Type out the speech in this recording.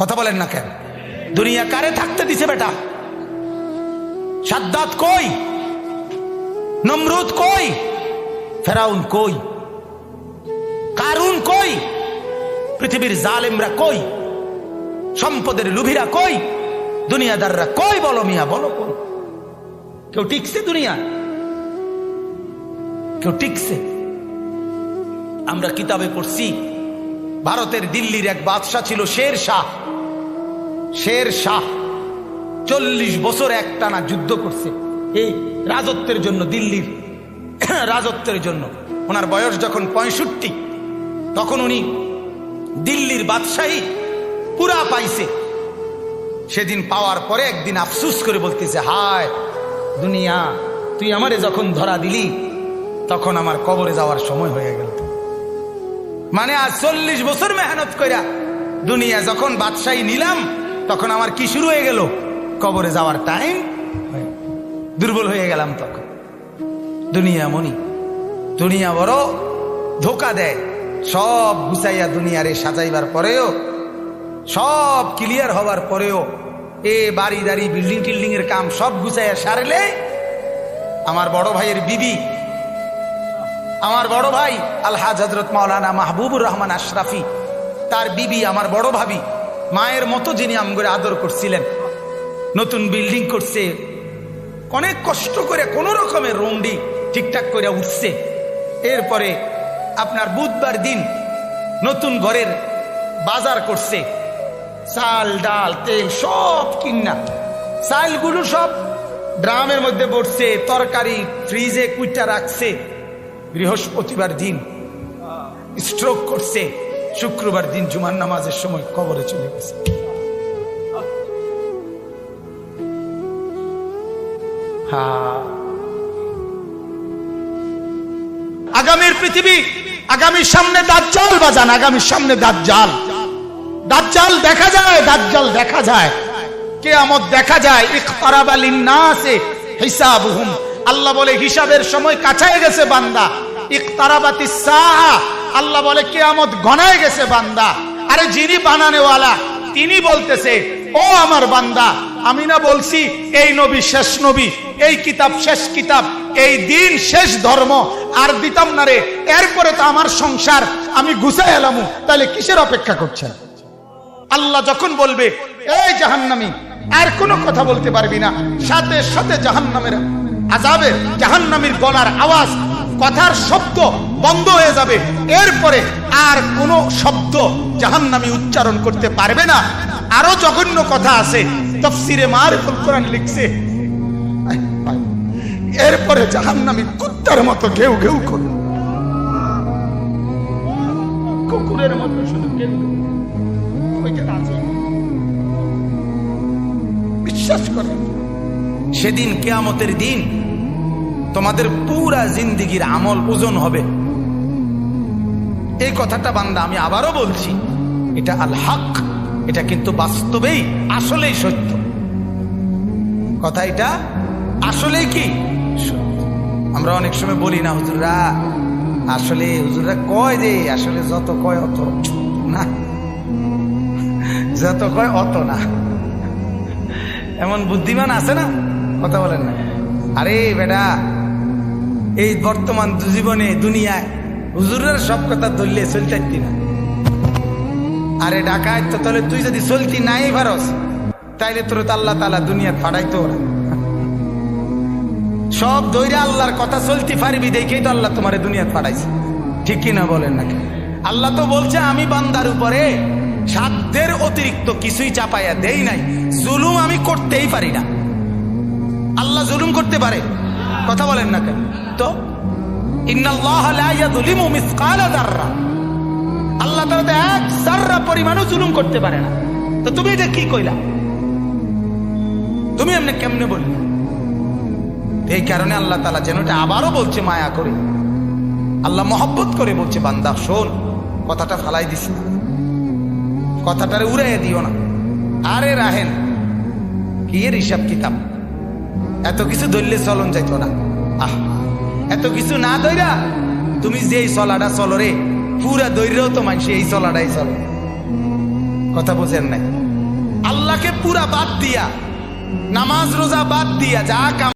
কথা বলেন না কেন? দুনিয়া কারে থাকতে দিছে বেটা? সাদ্দাত কই? নমরুদ কই? ফেরাউন কই? কারুন কই? পৃথিবীর জালেমরা কই? সম্পদের লুভিরা কই? দুনিয়াদাররা কই? বলো মিয়া, বলো কই? কেউ টিকছে দুনিয়া? কেউ টিকছে? আমরা কিতাবে পড়ছি ভারতের দিল্লির এক বাদশা ছিল শের শাহ। শের শাহ 40 বছর একটানা যুদ্ধ করছে এই রাজত্বের জন্য, দিল্লির রাজত্বের জন্য। ওনার বয়স যখন 65, তখন উনি দিল্লির বাদশাহী পুরা পাইছে। সেদিন পাওয়ার পরে একদিন আফসুস করে বলতেছে, হায় দুনিয়া, তুই আমারে যখন ধরা দিলি তখন আমার কবরে যাওয়ার সময় হয়ে গেল। মানে আজ 40 বছর মেহনত কইরা দুনিয়া যখন বাদশাহী নিলাম, তখন আমার কি শুরু হয়ে গেল? কবরে যাওয়ার টাইম। দুর্বল হয়ে গেলাম তখন। দুনিয়া মনি, দুনিয়া বড় ধোকা দেয়। সব গুছাইয়া দুনিয়ারে সাজাইবার পরেও, সব ক্লিয়ার হবার পরেও, বাড়ি দাড়ি বিল্ডিং টিল্ডিং এর কাম সব গুছাইয়া সারলে আমার বড় ভাইয়ের বিবি, আমার বড় ভাই আলহাজ হযরত মাওলানা মাহবুবুর রহমান আশরাফি, তার বিবি আমার বড় ভাবি, মায়ের মতো যিনি আমগরে আদর করছিলেন, নতুন বিল্ডিং করছে, অনেক কষ্ট করে কোন রকমের রুমডি ঠিকঠাক করে উঠছে। এরপরে আপনার বুধবার দিন নতুন ঘরের বাজার করছে, চাল ডাল তেল সব কিনা, চালগুলো সব ড্রামের মধ্যে পড়ছে, তরকারি ফ্রিজে কুইটা রাখছে। বৃহস্পতিবার দিন স্ট্রোক করছে, শুক্রবার দিন জুমার নামাজের সময় কবরে চলে গেছে। আগামীর পৃথিবী, আগামীর সামনে দাজ্জাল বাজান, আগামীর সামনে দাজ্জাল। দাজ্জাল দেখা যায়, দাজ্জাল দেখা যায়, কিয়ামত দেখা যায়। ইকতারাবা লিন্নাসে হিসাবুহুম, আল্লাহ বলে হিসাবের সময় কাছায় গেছে বান্দা। ইকতারাবাতিস সাআ, আল্লাহ বলে কিয়ামত ঘনায় গেছে বান্দা। আরে যিনি বানানেওয়ালা তিনি বলতেছে, ও আমার বান্দা, আমি না বলছি এই নবী শেষ নবী, এই কিতাব শেষ কিতাব, এই দিন শেষ ধর্ম, আর দিতাম না রে। এরপরে তো আমার সংসার আমি গুছাই এলামু, তাহলে কিসের অপেক্ষা করছেন? আল্লাহ যখন বলবে এই জাহান্নামী, আর কোনো কথা বলতে পারবি না, সাথে সাথে জাহান্নামের আযাবের, জাহান্নামীর গলার আওয়াজ, কথার শব্দ বন্ধ হয়ে যাবে। এরপরে আর কোনো শব্দ জাহান্নামী উচ্চারণ করতে পারবে না। আরো জঘন্য কথা আছে, তাফসীরে মারিফুল কোরআন লিখছে, এরপরে জাহান্নামী কুত্তার মতো ঘেউ ঘেউ করবে, কুকুরের মতো শুধু ঘেউ ঘেউ। বিশ্বাস করেন, সেদিন কিয়ামতের দিন তোমাদের পুরা জিন্দেগির আমল ওজন হবে। এই কথাটা বান্দা আমি আবারও বলছি, এটা আল হক, এটা কিন্তু বাস্তবেই আসলেই সত্য কথা। এটা আসলেই কি সত্য। আমরা অনেক সময় বলি না হুজুররা, আসলে হুজুররা কয় যে আসলে যত কয় অত না, যত কয় অত না। এমন বুদ্ধিমান আছে না, কথা বলেন না। আরে বেটা, এই বর্তমান জীবনে দুনিয়ায় হুজুরের সব কথা ধরলে চলতে না। আরে ডাকায় তো, তাহলে তুই যদি চলতি নাই ভারস, তাইলে তোর তো আল্লাহ তাআলা দুনিয়া ফাটাইতো। ওরা সব দৈরে আল্লাহর কথা চলতে পারবি দেখেই তো আল্লাহ তোমার দুনিয়া ফাটাইছে, ঠিক কিনা বলেন নাকি? আল্লাহ তো বলছে আমি বান্দার উপরে সাধ্যের অতিরিক্ত কিছুই চাপাইয়া দেই নাই, জুলুম আমি করতেই পারি না। আল্লাহ জুলুম করতে পারে? কথা বলেন না কেন? তো ইন্নাল্লাহ লা ইয়াযলিমু মিসকালা যাররা, আল্লাহ তাআলা এক যাররা পরিমাণও জুলুম করতে পারে না। তো তুমি এটা কি কইলা? তুমি এমনি কেমনে বললে? এই কারণে আল্লাহ তাআলা যেন এটা আবারও বলছে মায়া করে, আল্লাহ মহব্বত করে বলছে, বান্দা শোন, কথাটা ফালাই দিস না, কথাটারে উড়াইয়া দিও না। আরে রাহেন কি এর হিসাব কিতাব, এত কিছু ধরলে চলন যাইতো না। আহ, এত কিছু না ধইরা তুমি যেই চলাটা চলো রে, পুরা দৈর্যও তো মানুষ এই চলাটাই চলে। কথা বুঝেন নাই? আল্লাহকে পুরা বাদ দিয়া, নামাজ রোজা বাদ দিয়া, যা কাম